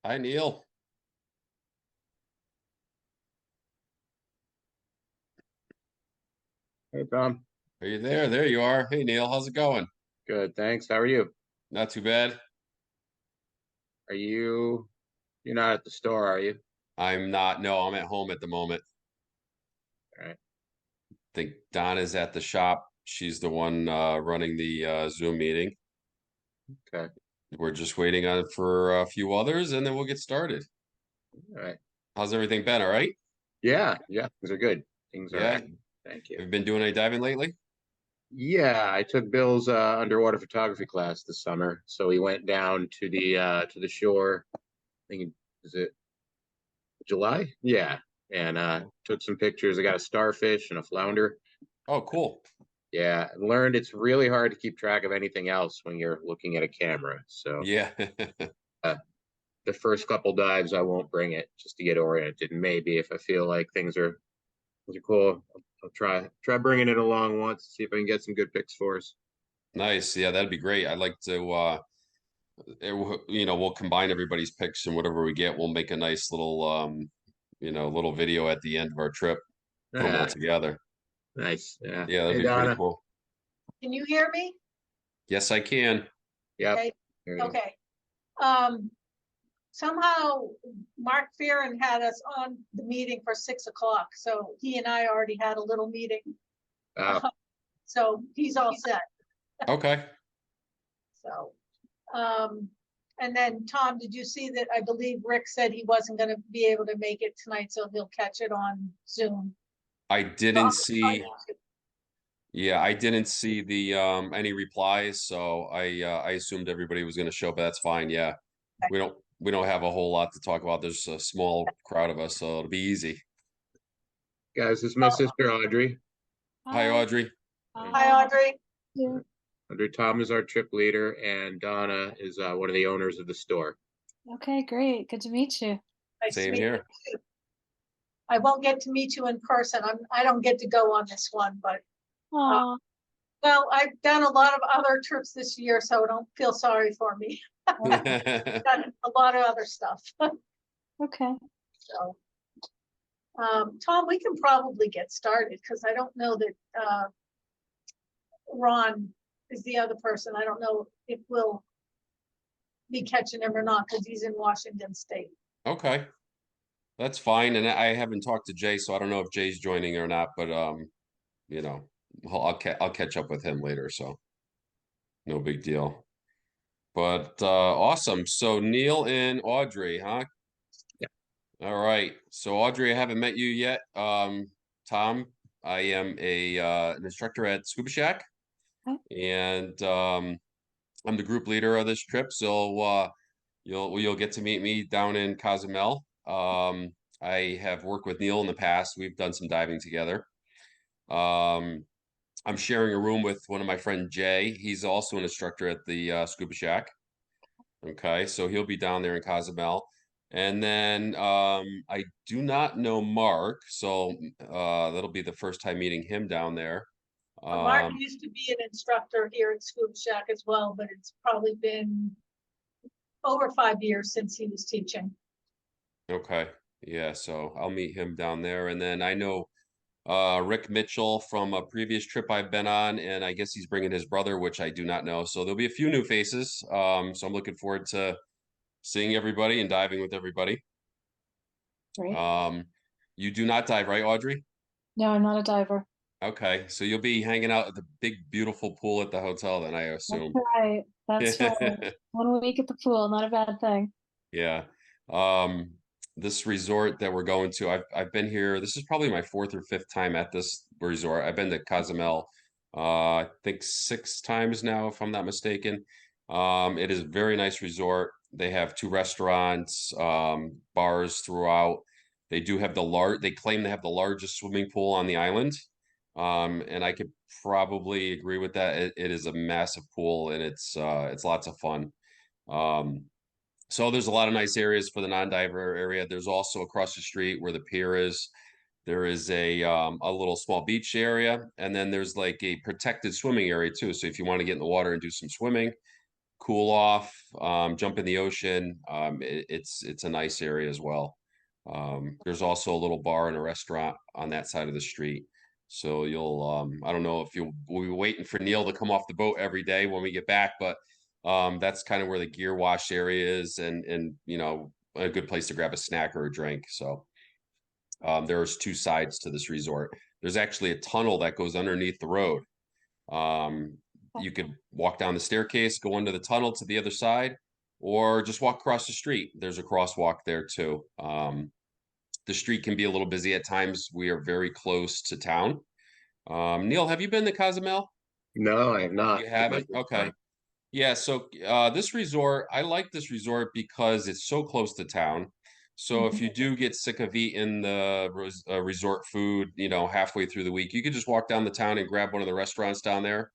Hi, Neil. Hey, Tom. Are you there? There you are. Hey, Neil. How's it going? Good, thanks. How are you? Not too bad. Are you're not at the store, are you? I'm not. No, I'm at home at the moment. All right. Think Donna's at the shop. She's the one running the Zoom meeting. Okay. We're just waiting on for a few others, and then we'll get started. All right. How's everything been? All right? Yeah, things are good. Things are Yeah. right. Thank you. Have you been doing any diving lately? Yeah, I took Bill's underwater photography class this summer. So we went down to the shore. I think is it July? Yeah. And took some pictures. I got a starfish and a flounder. Oh, cool. Yeah, learned it's really hard to keep track of anything else when you're looking at a camera. So Yeah. uh, the first couple dives, I won't bring it just to get oriented. And maybe if I feel like things are cool, I'll try bringing it along once, see if I can get some good pics for us. Nice. Yeah, that'd be great. I'd like to we'll combine everybody's pics and whatever we get, we'll make a nice little little video at the end of our trip, put them all Ah, together. nice. Yeah. Yeah, that'd Hey, be pretty Donna. cool. Can you hear me? Yes, I can. Yep. Okay. There you Okay. Um, somehow Mark Fearon had us on the meeting for 6 o'clock. So he and I already had a little meeting. go. So he's all set. Okay. So, um, and then Tom, did you see that? I believe Rick said he wasn't going to be able to make it tonight, so he'll catch it on Zoom. I didn't On see, YouTube. yeah, I didn't see the any replies, so I assumed everybody was going to show, but that's fine. Yeah. We don't have a whole lot to talk about. There's a small crowd of us, so it'll be easy. Guys, this is my Oh, sister Audrey. Hi, Hi. Audrey. hi, Audrey. Yeah. Audrey Tom is our trip leader, and Donna is one of the owners of the store. Okay, great. Good to meet you. Nice to Same meet here. you. I won't get to meet you in person. I don't get to go on this one, but uh, Oh, well, I've done a lot of other trips this year, so don't feel sorry for me. Done a lot of other stuff. okay. So, Tom, we can probably get started because I don't know that Ron is the other person. I don't know if we'll be catching him or not because he's in Washington State. Okay, that's fine. And I haven't talked to Jay, so I don't know if Jay's joining or not, but you know, I'll catch up with him later, so no big deal. But awesome. So Neil and Audrey, huh? Yeah. All right. So Audrey, I haven't met you yet. Tom, I am a an instructor at Scuba Shack, Okay. and I'm the group leader of this trip. So you'll get to meet me down in Cozumel. I have worked with Neil in the past. We've done some diving together. Um, I'm sharing a room with one of my friend Jay. He's also an instructor at the Scuba Shack. Okay, so he'll be down there in Cozumel. And then I do not know Mark, so that'll be the first time meeting him down there. Mark Um, used to be an instructor here at Scuba Shack as well, but it's probably been over 5 years since he was teaching. okay, yeah, so I'll meet him down there. And then I know Rick Mitchell from a previous trip I've been on, and I guess he's bringing his brother, which I do not know. So there'll be a few new faces. So I'm looking forward to seeing everybody and diving with everybody. Great. Um, you do not dive, right, Audrey? No, I'm not a diver. Okay, so you'll be hanging out at the big, beautiful pool at the hotel, then I That's assume. right. That's right. 1 week at the pool, not a bad thing. Yeah. Um, this resort that we're going to, I've been here. This is probably my fourth or fifth time at this resort. I've been to Cozumel, I think 6 times now, if I'm not mistaken. It is a very nice resort. They have two restaurants, bars throughout. They do have they claim they have the largest swimming pool on the island. And I could probably agree with that. It is a massive pool and it's lots of fun. Um, so there's a lot of nice areas for the non-diver area. There's also across the street where the pier is, there is a little small beach area, and then there's like a protected swimming area too. So if you want to get in the water and do some swimming, cool off, jump in the ocean. It's a nice area as well. There's also a little bar and a restaurant on that side of the street. So you'll I don't know if we'll be waiting for Neil to come off the boat every day when we get back, but that's kind of where the gear wash area is, and you know, a good place to grab a snack or a drink. So there's two sides to this resort. There's actually a tunnel that goes underneath the road. Um, you could walk down the staircase, go into the tunnel to the other side, or just walk across the street. There's a crosswalk there too. The street can be a little busy at times. We are very close to town. Neil, have you been to Cozumel? No, I have not. You It might haven't? be Okay. fun. Yeah, so this resort, I like this resort because it's so close to town. So if you do get sick of eating the resort food, you know, halfway through the week, you could just walk down the town and grab one of the restaurants down there.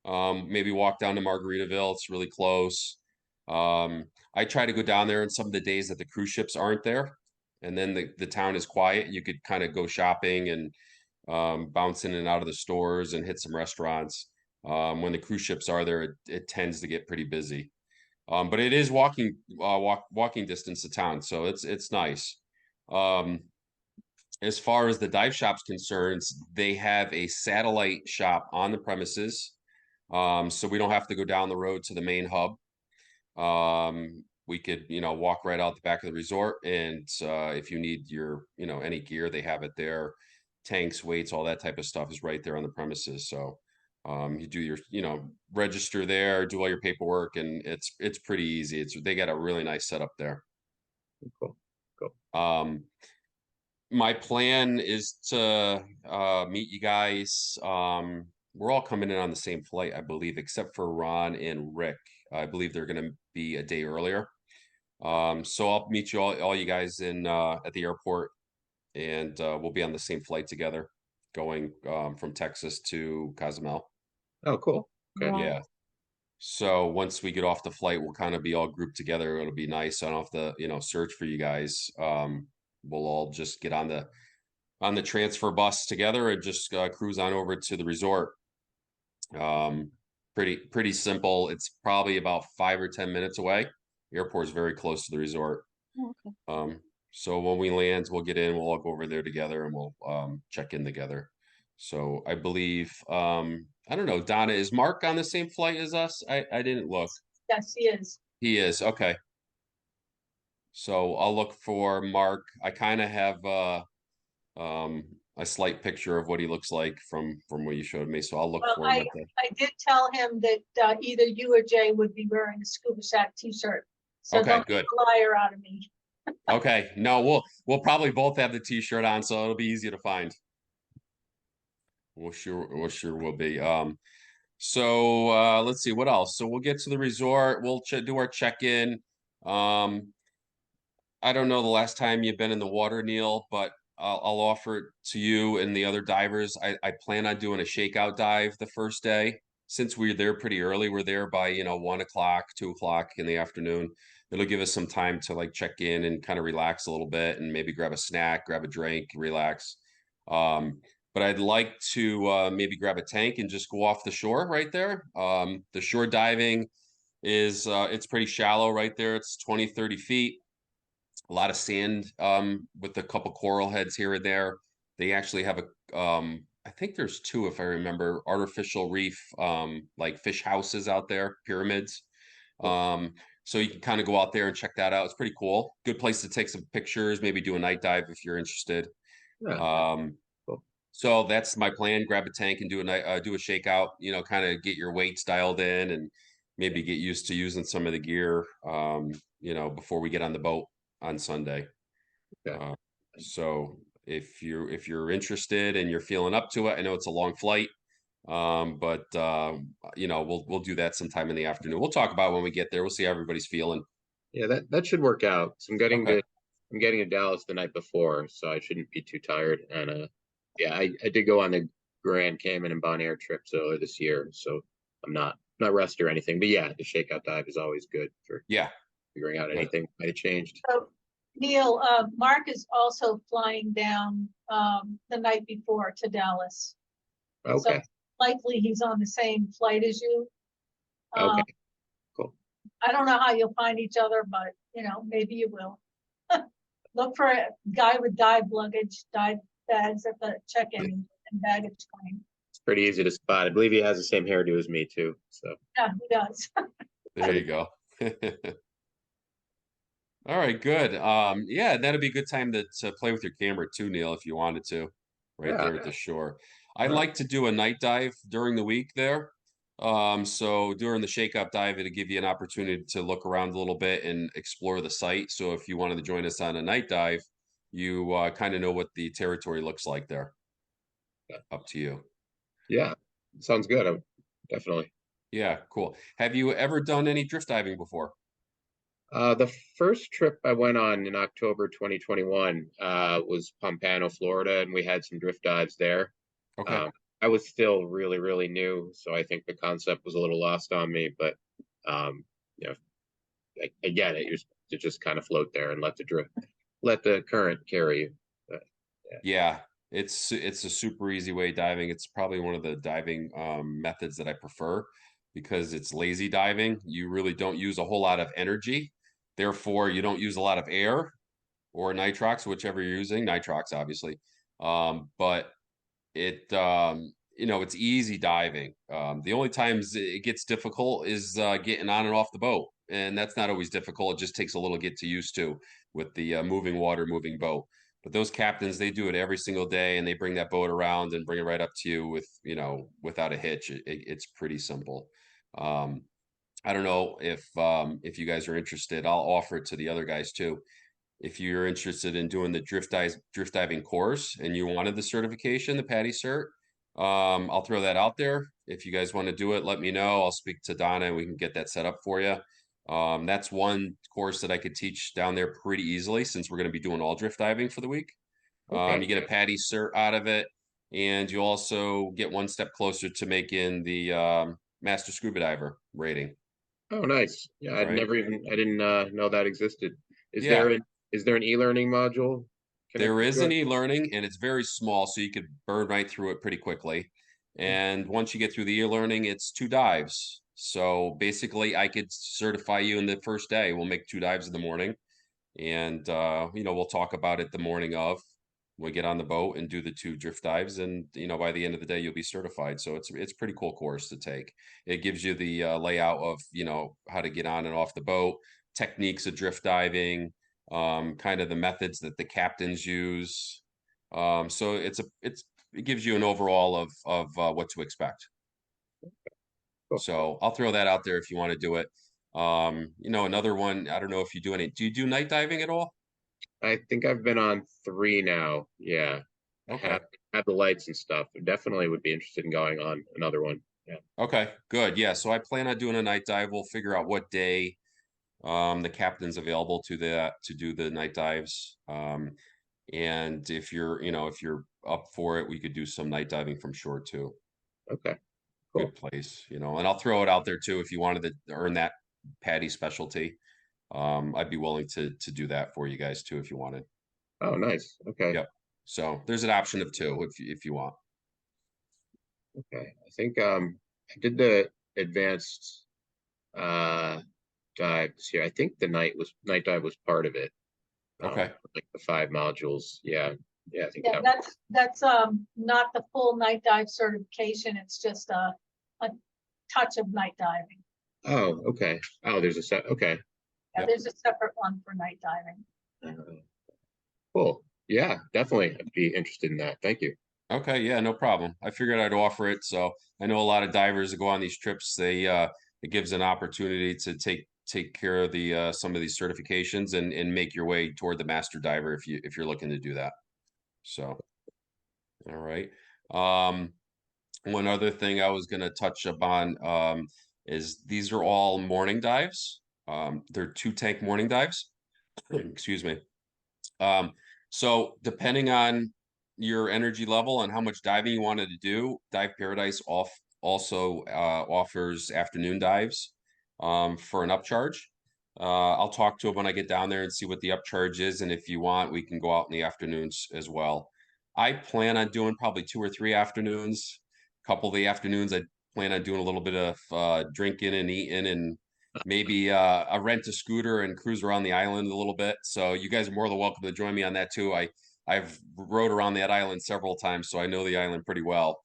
Maybe walk down to Margaritaville. It's really close. I try to go down there on some of the days that the cruise ships aren't there, and then the town is quiet. You could kind of go shopping and bounce in and out of the stores and hit some restaurants. When the cruise ships are there, it tends to get pretty busy. But it is walking distance to town, so it's nice. Um, as far as the dive shop's concerned, they have a satellite shop on the premises, so we don't have to go down the road to the main hub. We could, you know, walk right out the back of the resort, and if you need your, you know, any gear, they have it there. Tanks, weights, all that type of stuff is right there on the premises. So you do your, you know, register there, do all your paperwork, and it's pretty easy. They got a really nice setup there. Cool. Cool. My plan is to meet you guys. We're all coming in on the same flight, I believe, except for Ron and Rick. I believe they're going to be a day earlier. So I'll meet you all you guys in at the airport, and we'll be on the same flight together, going from Texas to Cozumel. Oh, cool. Okay. Wow. Yeah. So once we get off the flight, we'll kind of be all grouped together. It'll be nice. I don't have to, you know, search for you guys. We'll all just get on the transfer bus together and just cruise on over to the resort. Um, pretty simple. It's probably about 5 or 10 minutes away. Airport is very close to the resort. Okay. So when we land, we'll get in, we'll all go over there together, and we'll check in together. So I believe I don't know, Donna, is Mark on the same flight as us? I didn't look. Yes, he is. He is. Okay. So I'll look for Mark. I kind of have um a slight picture of what he looks like from what you showed me. So I'll look Well, for him at the I did tell him that either you or Jay would be wearing a Scuba Shack t-shirt. So Okay, don't good. make a liar out of me. Okay. No, we'll probably both have the t-shirt on, so it'll be easy to find. We'll sure will be. So let's see what else. So we'll get to the resort. We'll do our check-in. Um, I don't know the last time you've been in the water, Neil, but I'll offer it to you and the other divers. I plan on doing a shakeout dive the first day. Since we're there pretty early, we're there by, you know, 1 o'clock, 2 o'clock in the afternoon. It'll give us some time to like check in and kind of relax a little bit and maybe grab a snack, grab a drink, relax. But I'd like to maybe grab a tank and just go off the shore right there. The shore diving is it's pretty shallow right there. It's 20, 30 feet, a lot of sand with a couple coral heads here and there. They actually have a I think there's two, if I remember, artificial reef like fish houses out there, pyramids. So you can kind of go out there and check that out. It's pretty cool. Good place to take some pictures, maybe do a night dive if you're interested. Yeah. Um, Cool. so that's my plan. Grab a tank and do a shakeout. You know, kind of get your weights dialed in and maybe get used to using some of the gear. You know, before we get on the boat on Sunday. Okay. So if you're interested and you're feeling up to it, I know it's a long flight, but you know, we'll do that sometime in the afternoon. We'll talk about when we get there. We'll see how everybody's feeling. Yeah, that should work out. So Okay. I'm getting to Dallas the night before, so I shouldn't be too tired. And yeah, I did go on the Grand Cayman and Bonaire trips earlier this year, so I'm not rusty or anything. But yeah, the shakeout dive is always good for Yeah. figuring out Yeah. anything might have changed. So Neil, Mark is also flying down the night before to Dallas. So Okay. likely he's on the same flight as you. Okay. Cool. I don't know how you'll find each other, but you know, maybe you will. Look for a guy with dive luggage, dive bags at the check-in and baggage claim. It's pretty easy to spot. I believe he has the same hairdo as me too. So Yeah, he does. There you go. All right, good. Yeah, that'd be a good time to play with your camera too, Neil, if you wanted to, right yeah, there at the shore. I all right. like to do a night dive during the week there. So during the shake-up dive, it'll give you an opportunity to look around a little bit and explore the site. So if you wanted to join us on a night dive, you kind of know what the territory looks like there. Up to you. Yeah, sounds good. Definitely. Yeah, cool. Have you ever done any drift diving before? The first trip I went on in October 2021 was Pompano, Florida, and we had some drift dives there. Okay. Um, I was still really, really new, so I think the concept was a little lost on me. But um, you know, I get it. You're supposed to just kind of float there and let the current carry you. But, Yeah, it's a super easy way diving. It's probably one of the diving methods that I prefer because it's lazy diving. You really don't use a whole lot of energy. Therefore, you don't use a lot of air or nitrox, whichever you're using, nitrox, obviously. But it's easy diving. The only times it gets difficult is getting on and off the boat, and that's not always difficult. It just takes a little get to used to with the moving water, moving boat. But those captains, they do it every single day, and they bring that boat around and bring it right up to you with, without a hitch. It's pretty simple. Um, I don't know if you guys are interested. I'll offer it to the other guys too. If you're interested in doing the drift diving course and you wanted the certification, the PADI cert, I'll throw that out there. If you guys want to do it, let me know. I'll speak to Donna and we can get that set up for you. That's one course that I could teach down there pretty easily since we're going to be doing all drift diving for the week. okay. You get a PADI cert out of it, and you also get one step closer to making the master scuba diver rating. Oh, nice. Yeah, Right? I didn't know that existed. Is there Yeah. an is there an e-learning module There connected is to an it? e-learning and it's very small, so you could burn right through it pretty quickly. And once you get through the e-learning, it's 2 dives. So basically, I could certify you in the first day. We'll make 2 dives in the morning, and we'll talk about it the morning of. We get on the boat and do the 2 drift dives, and by the end of the day, you'll be certified. So it's a pretty cool course to take. It gives you the layout of how to get on and off the boat, techniques of drift diving, kind of the methods that the captains use. So it gives you an overall of what to expect. Cool. So I'll throw that out there if you want to do it. Another one, I don't know if you do you do night diving at all? I think I've been on three now. Yeah, I Okay. have the lights and stuff. I definitely would be interested in going on another one. Yeah. Okay, good. Yeah, so I plan on doing a night dive. We'll figure out what day the captain's available to do the night dives. And if you're up for it, we could do some night diving from shore too. Okay. Good Cool. place, and I'll throw it out there too if you wanted to earn that PADI specialty. I'd be willing to do that for you guys too if you wanted. Oh, nice. Okay. Yep. So there's an option of two if you want. Okay. I think I did the advanced uh dive this year. I think the night dive was part of it. Okay. Like the 5 modules. Yeah. Yeah, I think Yeah, that's not the full night dive certification. It's just a touch of night diving. Oh, okay. Oh, there's a set. Okay. Yeah, Yep. there's a separate one for night diving. Uh, cool. Yeah, definitely. I'd be interested in that. Thank you. Okay, yeah, no problem. I figured I'd offer it. So I know a lot of divers that go on these trips, it gives an opportunity to take care of the some of these certifications and make your way toward the master diver if you're looking to do that. So, all right. Um, One other thing I was gonna touch upon is these are all morning dives. They're 2 tank morning dives. Excuse me. Um, so depending on your energy level and how much diving you wanted to do, Dive Paradise also offers afternoon dives for an upcharge. I'll talk to them when I get down there and see what the upcharge is, and if you want, we can go out in the afternoons as well. I plan on doing probably 2 or 3 afternoons. A couple of the afternoons, I plan on doing a little bit of drinking and eating and maybe I rent a scooter and cruise around the island a little bit. So you guys are more than welcome to join me on that too. I've rode around that island several times, so I know the island pretty well.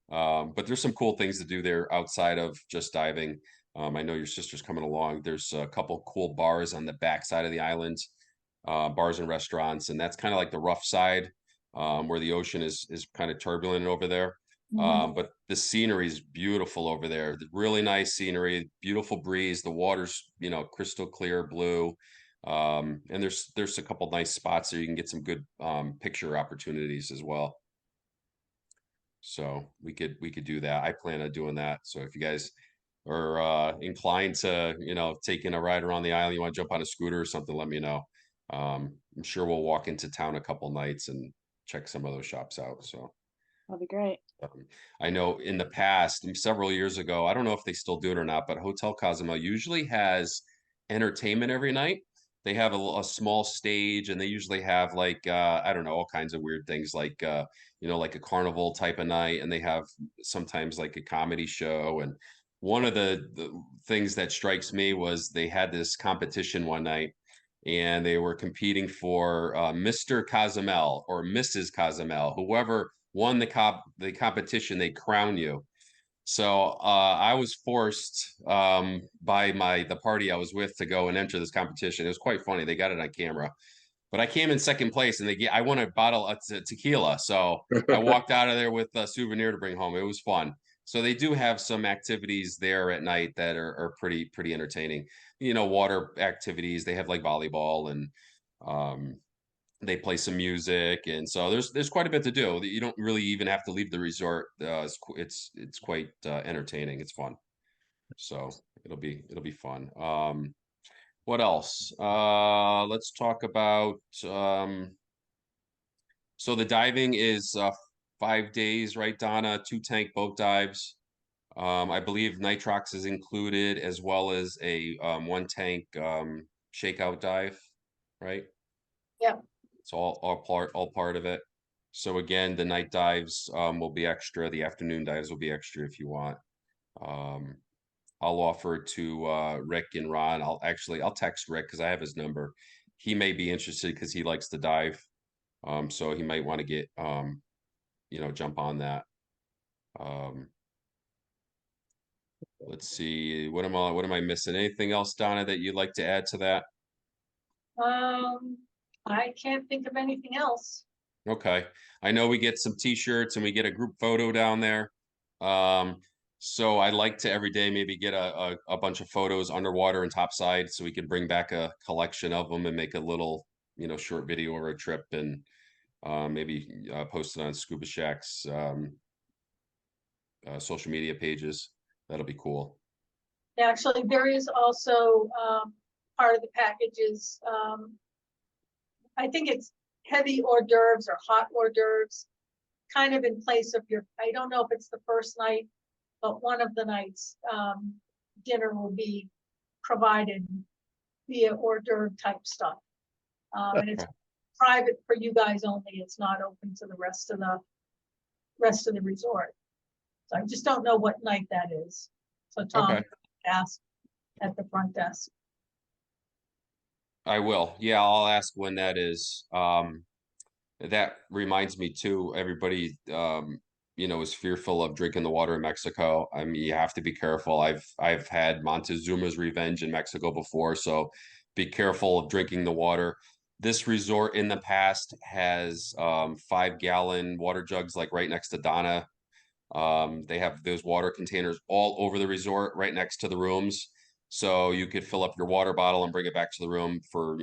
But there's some cool things to do there outside of just diving. I know your sister's coming along. There's a couple cool bars on the back side of the island, bars and restaurants, and that's kind of like the rough side, where the ocean is kind of turbulent over there. But the scenery is beautiful over there. Really nice scenery, beautiful breeze. The water's, crystal clear blue. And there's a couple nice spots there you can get some good picture opportunities as well. So we could do that. I plan on doing that. So if you guys are inclined to, taking a ride around the island, you want to jump on a scooter or something, let me know. I'm sure we'll walk into town a couple nights and check some of those shops out. So That'd be great. I know in the past, several years ago, I don't know if they still do it or not, but Hotel Cozumel usually has entertainment every night. They have a small stage, and they usually have like I don't know, all kinds of weird things like like a carnival type of night, and they have sometimes like a comedy show. And one of the things that strikes me was they had this competition one night, and they were competing for Mr. Cozumel or Mrs. Cozumel, whoever won the competition, they crown you. So I was forced by the party I was with to go and enter this competition. It was quite funny. They got it on camera, but I came in second place, and I won a bottle of tequila. So I walked out of there with a souvenir to bring home. It was fun. So they do have some activities there at night that are pretty entertaining. Water activities. They have like volleyball, and um, they play some music, and so there's quite a bit to do. You don't really even have to leave the resort. It's quite entertaining. It's fun. So it'll be fun. What else? Let's talk about so the diving is 5 days, right, Donna? 2 tank boat dives. I believe nitrox is included as well as a 1 tank shakeout dive, right? Yeah. It's all part of it. So again, the night dives will be extra. The afternoon dives will be extra if you want. Um, I'll offer to Rick and Ron. I'll text Rick because I have his number. He may be interested because he likes to dive. So he might want to get jump on that. Um, let's see. What am I missing? Anything else, Donna, that you'd like to add to that? I can't think of anything else. Okay. I know we get some t-shirts and we get a group photo down there. Um, so I like to every day maybe get a bunch of photos underwater and topside so we can bring back a collection of them and make a little, short video or a trip, and maybe post it on Scuba Shack's social media pages. That'll be cool. Actually, there is also part of the package is I think it's heavy hors d'oeuvres or hot hors d'oeuvres, kind of in place of I don't know if it's the first night, but one of the nights dinner will be provided via hors d'oeuvre type stuff. And it's private for you guys only. It's not open to the rest of the resort. So I just don't know what night that is. So Tom asked at the front desk. I will. Yeah, I'll ask when that is. That reminds me too, everybody is fearful of drinking the water in Mexico. I mean, you have to be careful. I've had Montezuma's Revenge in Mexico before, so be careful of drinking the water. This resort in the past has 5-gallon water jugs like right next to Donna. They have those water containers all over the resort, right next to the rooms. So you could fill up your water bottle and bring it back to the room for,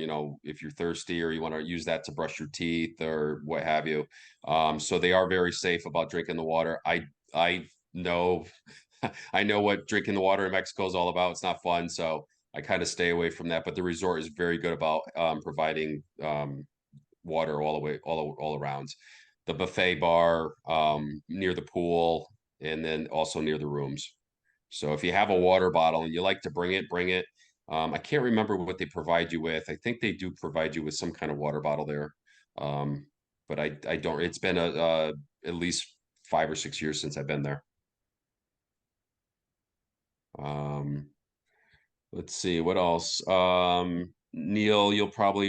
if you're thirsty or you want to use that to brush your teeth or what have you. So they are very safe about drinking the water. I know I know what drinking the water in Mexico is all about. It's not fun, so I kind of stay away from that. But the resort is very good about providing water all the way all around. The buffet bar near the pool, and then also near the rooms. So if you have a water bottle and you like to bring it, bring it. I can't remember what they provide you with. I think they do provide you with some kind of water bottle there. But I don't. It's been at least 5 or 6 years since I've been there. Um, Let's see what else. Neil, you'll probably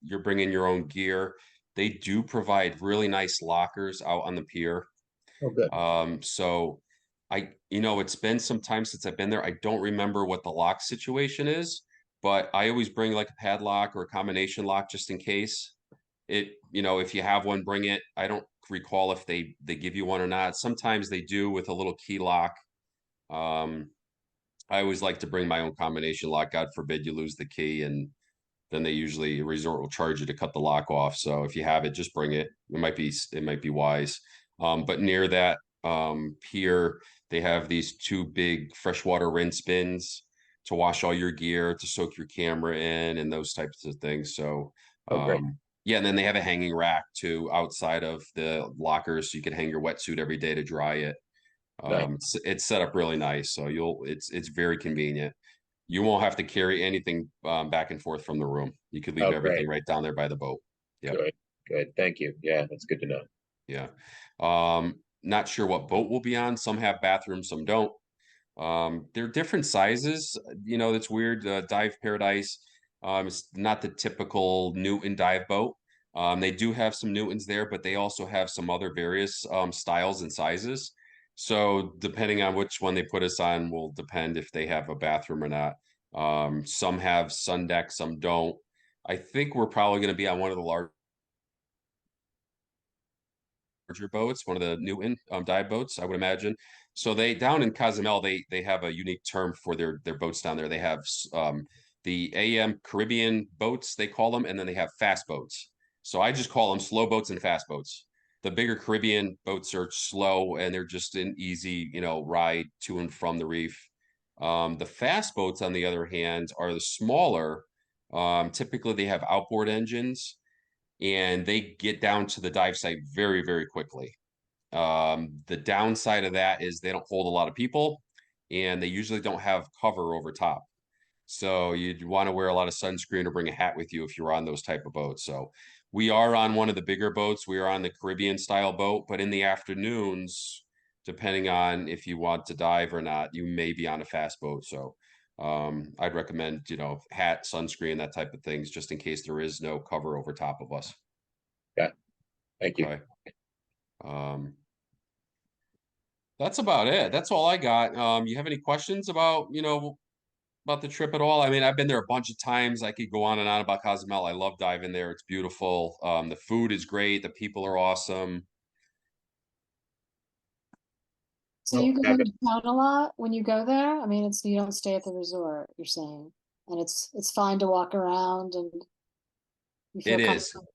you're bringing your own gear. They do provide really nice lockers out on the pier. Oh, good. So it's been some time since I've been there. I don't remember what the lock situation is, but I always bring like a padlock or a combination lock just in case. If you have one, bring it. I don't recall if they give you one or not. Sometimes they do with a little key lock. Um, I always like to bring my own combination lock. God forbid you lose the key, and then they usually resort will charge you to cut the lock off. So if you have it, just bring it. It might be wise. But near that pier, they have these two big freshwater rinse bins to wash all your gear, to soak your camera in, and those types of things. So Oh, great. yeah, and then they have a hanging rack too outside of the lockers, so you can hang your wetsuit every day to dry it. Nice. It's set up really nice, so it's very convenient. You won't have to carry anything back and forth from the room. You could leave Oh, great. everything right down there by the boat. Yep. Good. Good. Thank you. Yeah, that's good to know. Yeah. Not sure what boat we'll be on. Some have bathrooms, some don't. They're different sizes. That's weird. Dive Paradise. It's not the typical Newton dive boat. They do have some Newtons there, but they also have some other various styles and sizes. So depending on which one they put us on will depend if they have a bathroom or not. Some have sun deck, some don't. I think we're probably going to be on one of the larger boats, one of the Newton dive boats, I would imagine. So they down in Cozumel, they have a unique term for their boats down there. They have the AM Caribbean boats, they call them, and then they have fast boats. So I just call them slow boats and fast boats. The bigger Caribbean boats are slow and they're just an easy, ride to and from the reef. The fast boats, on the other hand, are the smaller. Typically, they have outboard engines and they get down to the dive site very, very quickly. The downside of that is they don't hold a lot of people and they usually don't have cover over top. So you'd want to wear a lot of sunscreen or bring a hat with you if you're on those type of boats. So we are on one of the bigger boats. We are on the Caribbean style boat, but in the afternoons, depending on if you want to dive or not, you may be on a fast boat. So I'd recommend, hat, sunscreen, that type of things, just in case there is no cover over top of us. Yeah. Thank you. Okay. That's about it. That's all I got. You have any questions about the trip at all? I mean, I've been there a bunch of times. I could go on and on about Cozumel. I love diving there. It's beautiful. The food is great. The people are awesome. So Oh, you go yeah, into town a lot when you go there? I mean, you don't stay at the resort, you're saying, and it's fine to walk around and you feel It is. comfortable.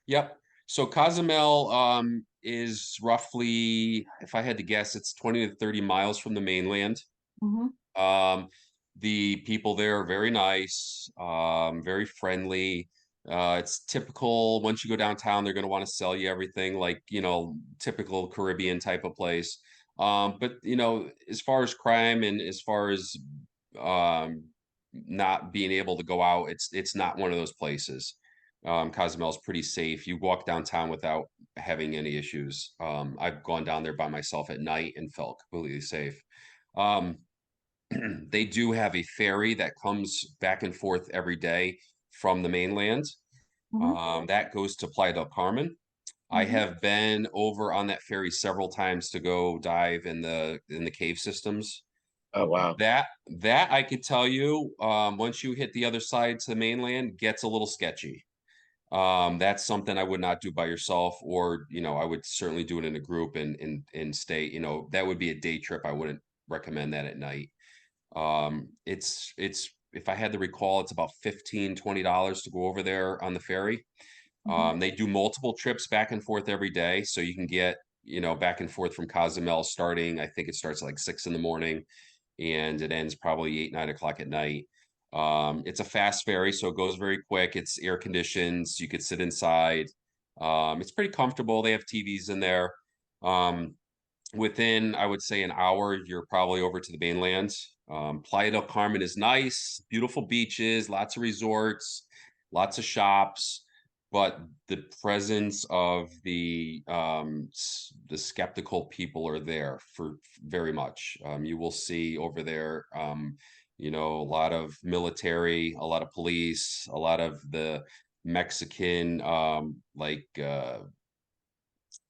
Yep. So Cozumel is roughly, if I had to guess, it's 20 to 30 miles from the mainland. Hmm. Um, the people there are very nice, very friendly. It's typical once you go downtown, they're going to want to sell you everything like, typical Caribbean type of place. But as far as crime and as far as um, not being able to go out, it's not one of those places. Cozumel is pretty safe. You walk downtown without having any issues. I've gone down there by myself at night and felt completely safe. Um, they do have a ferry that comes back and forth every day from the mainland. Hmm. That goes to Playa del Carmen. I Hmm. have been over on that ferry several times to go dive in the cave systems. Oh, wow. That I could tell you, once you hit the other side to the mainland, gets a little sketchy. That's something I would not do by yourself, or I would certainly do it in a group and stay. That would be a day trip. I wouldn't recommend that at night. It's if I had to recall, it's about $15-20 to go over there on the ferry. Hmm. They do multiple trips back and forth every day, so you can get back and forth from Cozumel starting. I think it starts at like 6 in the morning, and it ends probably 8-9 o'clock at night. It's a fast ferry, so it goes very quick. It's air conditioned, so you could sit inside. It's pretty comfortable. They have TVs in there. Um, Within, I would say, an hour, you're probably over to the mainland. Playa del Carmen is nice, beautiful beaches, lots of resorts, lots of shops, but the presence of the skeptical people are there for very much. You will see over there you know, a lot of military, a lot of police, a lot of the Mexican,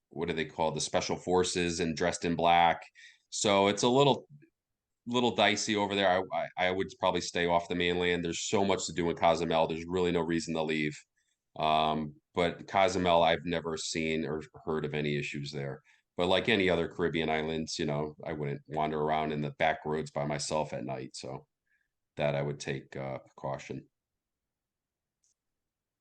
what do they call the special forces and dressed in black. So it's a little dicey over there. I would probably stay off the mainland. There's so much to do in Cozumel. There's really no reason to leave. But Cozumel, I've never seen or heard of any issues there. But like any other Caribbean islands, you know, I wouldn't wander around in the back roads by myself at night. So that I would take precaution.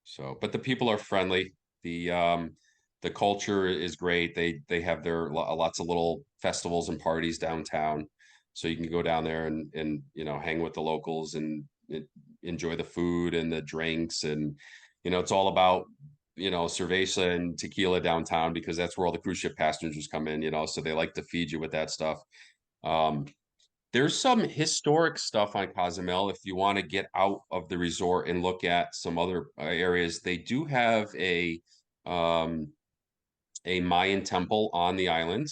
So, but the people are friendly. The culture is great. They have their lots of little festivals and parties downtown, so you can go down there and you know hang with the locals and enjoy the food and the drinks and you know it's all about you know cerveza and tequila downtown because that's where all the cruise ship passengers come in. You know, so they like to feed you with that stuff. Um, there's some historic stuff on Cozumel if you want to get out of the resort and look at some other areas. They do have um, a Mayan temple on the island.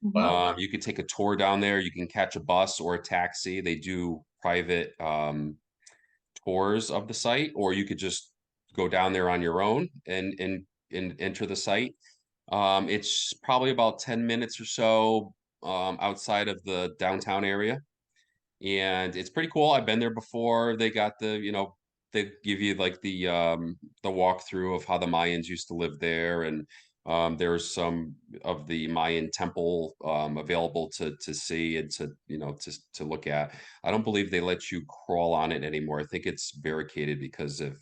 Wow. You could take a tour down there. You can catch a bus or a taxi. They do private tours of the site, or you could just go down there on your own and enter the site. It's probably about 10 minutes or so outside of the downtown area and it's pretty cool. I've been there before. They got the, you know, they give you like the walkthrough of how the Mayans used to live there, and there's some of the Mayan temple available to see and to you know to look at. I don't believe they let you crawl on it anymore. I think it's barricaded because of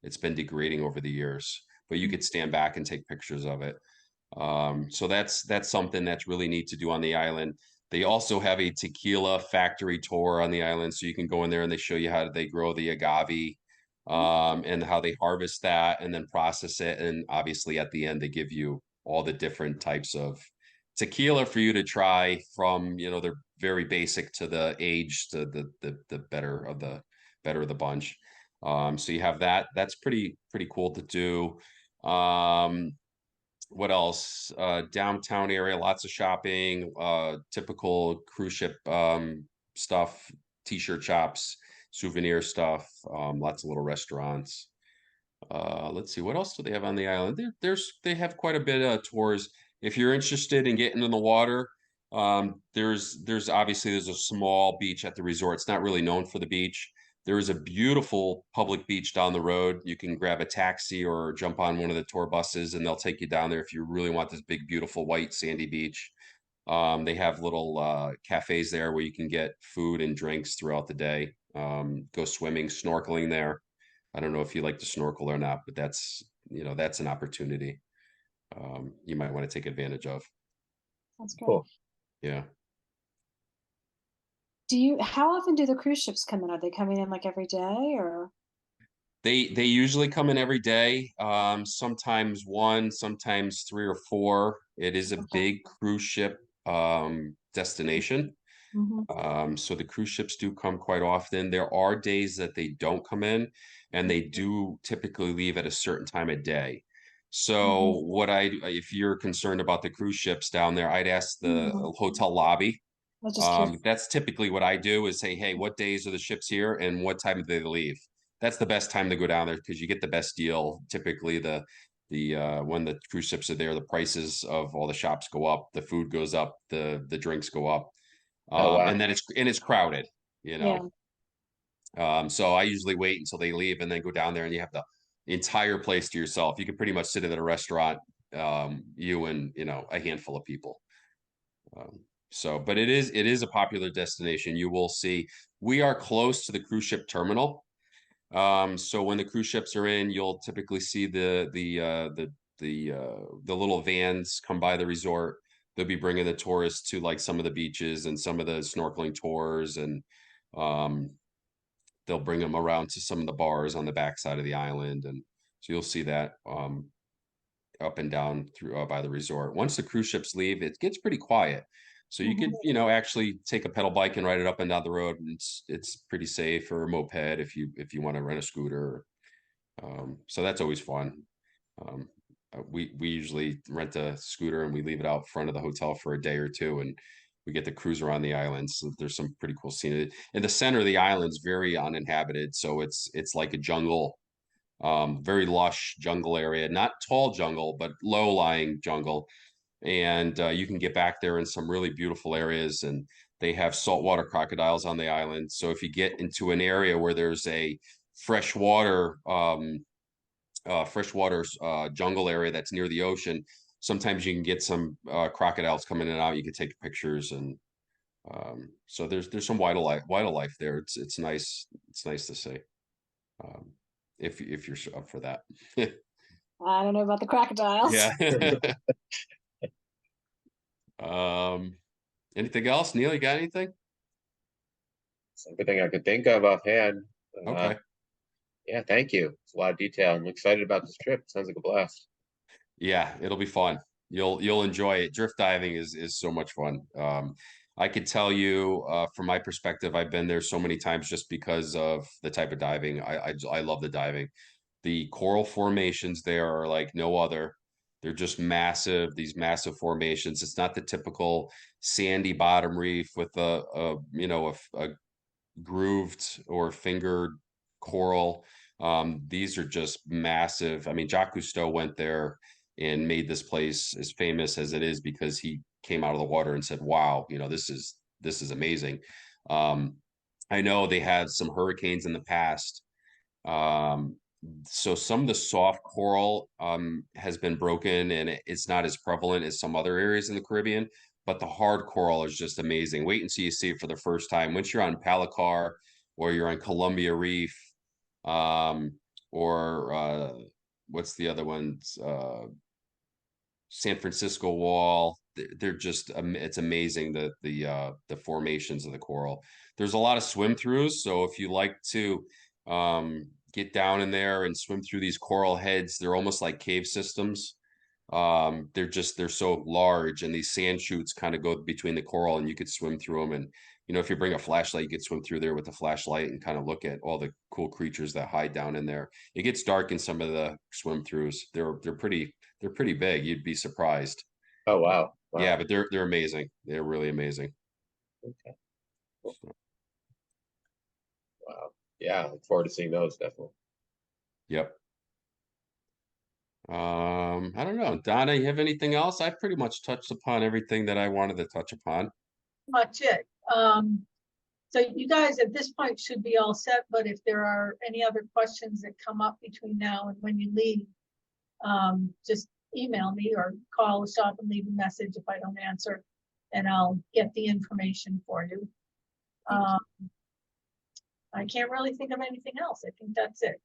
it's been degrading over the years. But you could stand back and take pictures of it. So that's something that's really neat to do on the island. They also have a tequila factory tour on the island, so you can go in there and they show you how they grow the agave, and how they harvest that and then process it. And obviously, at the end, they give you all the different types of tequila for you to try, from you know they're very basic to the age to the better of the bunch. So you have that. That's pretty cool to do. Um, what else? Downtown area, lots of shopping, typical cruise ship stuff, t-shirt shops, souvenir stuff, lots of little restaurants. Let's see, what else do they have on the island? They have quite a bit of tours. If you're interested in getting in the water, there's obviously there's a small beach at the resort. It's not really known for the beach. There is a beautiful public beach down the road. You can grab a taxi or jump on one of the tour buses, and they'll take you down there if you really want this big, beautiful white sandy beach. They have little cafes there where you can get food and drinks throughout the day. Go swimming, snorkeling there. I don't know if you like to snorkel or not, but that's you know that's an opportunity you might want to take advantage of. That's great. Cool. Yeah. How often do the cruise ships come in? Are they coming in like every day or? They usually come in every day. Sometimes one, sometimes three or four. It is a Okay. big cruise ship destination. Hmm. So the cruise ships do come quite often. There are days that they don't come in, and they do typically leave at a certain time of day. So if you're concerned about the cruise ships down there, I'd ask the hotel lobby. I was just curious. That's typically what I do is say, hey, what days are the ships here and what time do they leave? That's the best time to go down there because you get the best deal. Typically, the when the cruise ships are there, the prices of all the shops go up, the food goes up, the drinks go up, Oh wow. and then it's crowded, you Yeah. know. So I usually wait until they leave and then go down there, and you have the entire place to yourself. You can pretty much sit at a restaurant, you and you know a handful of people. Um, so, but it is a popular destination. You will see we are close to the cruise ship terminal. So when the cruise ships are in, you'll typically see the little vans come by the resort. They'll be bringing the tourists to like some of the beaches and some of the snorkeling tours, and um, they'll bring them around to some of the bars on the backside of the island, and so you'll see that up and down through by the resort. Once the cruise ships leave, it gets pretty quiet. So you could, you know, actually take a pedal bike and ride it up and down the road. And it's pretty safe, or a moped if you want to rent a scooter. So that's always fun. We usually rent a scooter and we leave it out front of the hotel for a day or two, and we get to cruise around the island. So there's some pretty cool scenery. In the center of the island's very uninhabited, so it's like a jungle, very lush jungle area, not tall jungle, but low-lying jungle. And you can get back there in some really beautiful areas, and they have saltwater crocodiles on the island. So if you get into an area where there's a freshwater jungle area that's near the ocean, sometimes you can get some crocodiles coming in and out. You can take pictures, and so there's some wildlife there. It's nice. It's nice to see, um, if you're up for that. I don't know about the crocodiles. Yeah. Anything else, Neil? You got anything? It's everything I could think of offhand. Okay. Yeah, thank you. It's a lot of detail. I'm excited about this trip. Sounds like a blast. Yeah, it'll be fun. You'll enjoy it. Drift diving is so much fun. I could tell you from my perspective, I've been there so many times just because of the type of diving. I love the diving. The coral formations there are like no other. They're just massive, these massive formations. It's not the typical sandy bottom reef with a grooved or fingered coral. These are just massive. I mean, Jacques Cousteau went there and made this place as famous as it is because he came out of the water and said, "Wow, this is amazing." Um, I know they had some hurricanes in the past, um, so some of the soft coral has been broken, and it's not as prevalent as some other areas in the Caribbean. But the hard coral is just amazing. Wait until you see it for the first time. Once you're on Palacar or you're on Columbia Reef, um, or what's the other ones? San Francisco Wall. They're just it's amazing the formations of the coral. There's a lot of swim throughs, so if you like to get down in there and swim through these coral heads, they're almost like cave systems. They're so large, and these sand chutes kind of go between the coral, and you could swim through them. And if you bring a flashlight, you could swim through there with the flashlight and kind of look at all the cool creatures that hide down in there. It gets dark in some of the swim throughs. They're pretty big. You'd be surprised. Oh, wow. Yeah, Wow. but they're amazing. They're really amazing. Okay. Wow. Yeah, I look forward to seeing those definitely. Yep. I don't know. Donna, you have anything else? I pretty much touched upon everything that I wanted to touch upon. Much it. So you guys at this point should be all set, but if there are any other questions that come up between now and when you leave, just email me or call us up and leave a message if I don't answer, and I'll get the information for you. I can't really think of anything else. I think that's it.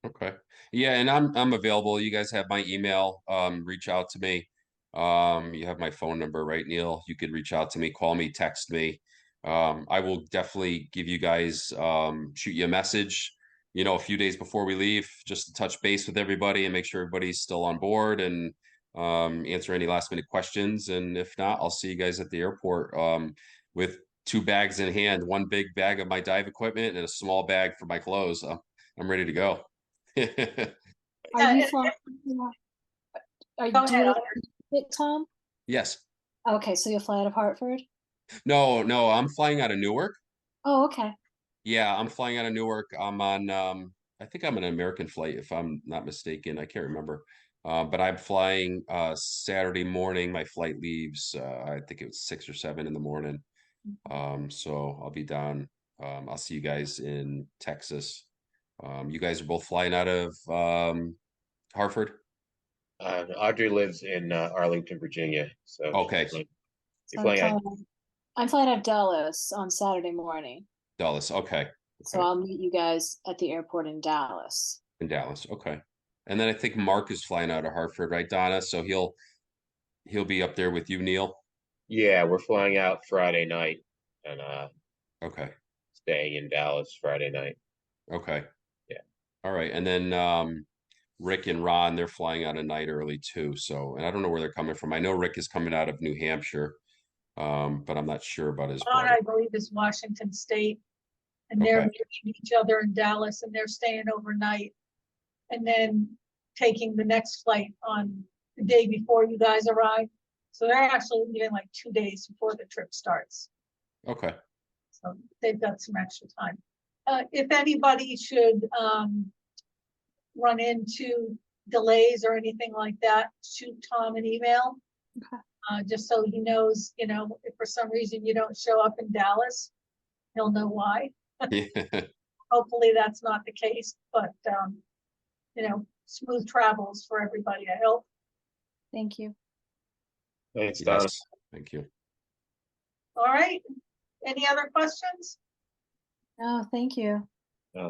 Okay. Yeah, and I'm available. You guys have my email. Reach out to me. You have my phone number, right, Neil? You could reach out to me, call me, text me. I will definitely give you guys shoot you a message, a few days before we leave, just to touch base with everybody and make sure everybody's still on board, and answer any last minute questions. And if not, I'll see you guys at the airport with two bags in hand, one big bag of my dive equipment and a small bag for my clothes. I'm ready to go. Are Yeah, you and- flying? Are you Go doing ahead, it, Tom? Yes. Okay, so you'll fly out of Hartford? No, I'm flying out of Newark. Oh, okay. Yeah, I'm flying out of Newark. I'm on I think I'm an American flight if I'm not mistaken. I can't remember. But I'm flying Saturday morning. My flight leaves I think it was 6 or 7 in the morning. So I'll be down. I'll see you guys in Texas. You guys are both flying out of Hartford? Audrey lives in Arlington, Virginia. So Okay. she's So flying out. I'm flying out of Dallas on Saturday morning. Dallas. Okay. So I'll meet you guys at the airport in Dallas. In Dallas. Okay. And then I think Mark is flying out of Hartford, right, Donna? So he'll be up there with you, Neil. Yeah, we're flying out Friday night and Okay. staying in Dallas Friday night. Okay. Yeah. All right. And then Rick and Ron, they're flying out a night early too. So, and I don't know where they're coming from. I know Rick is coming out of New Hampshire, but I'm not sure about his Ron, brother. I believe, is Washington State, and they're Okay. meeting each other in Dallas, and they're staying overnight, and then taking the next flight on the day before you guys arrive. So they're actually leaving like 2 days before the trip starts. Okay. So they've got some extra time. If anybody should run into delays or anything like that, shoot Tom an email. Okay. Just so he knows, you know, if for some reason you don't show up in Dallas, he'll know why. Yeah. Hopefully that's not the case, but you know, smooth travels for everybody, I hope. Thank you. Thanks, Donna. Yes. Thank you. All right. Any other questions? No, thank you.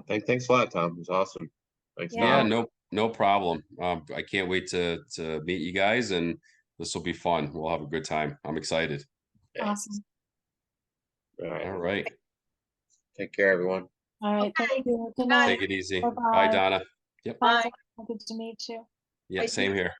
Thanks a lot, Tom. It was awesome. Thanks, Yeah, Donna. no problem. I can't wait to meet you guys, and this will be fun. We'll have a good time. I'm excited. Yeah. Awesome. All right. All right. Take care, everyone. All right. Okay. Thank you. Good Night. night. Take it easy. Bye-bye. Bye, Donna. Yep. Bye. Bye. Good to meet you. Yeah, Bye. same here.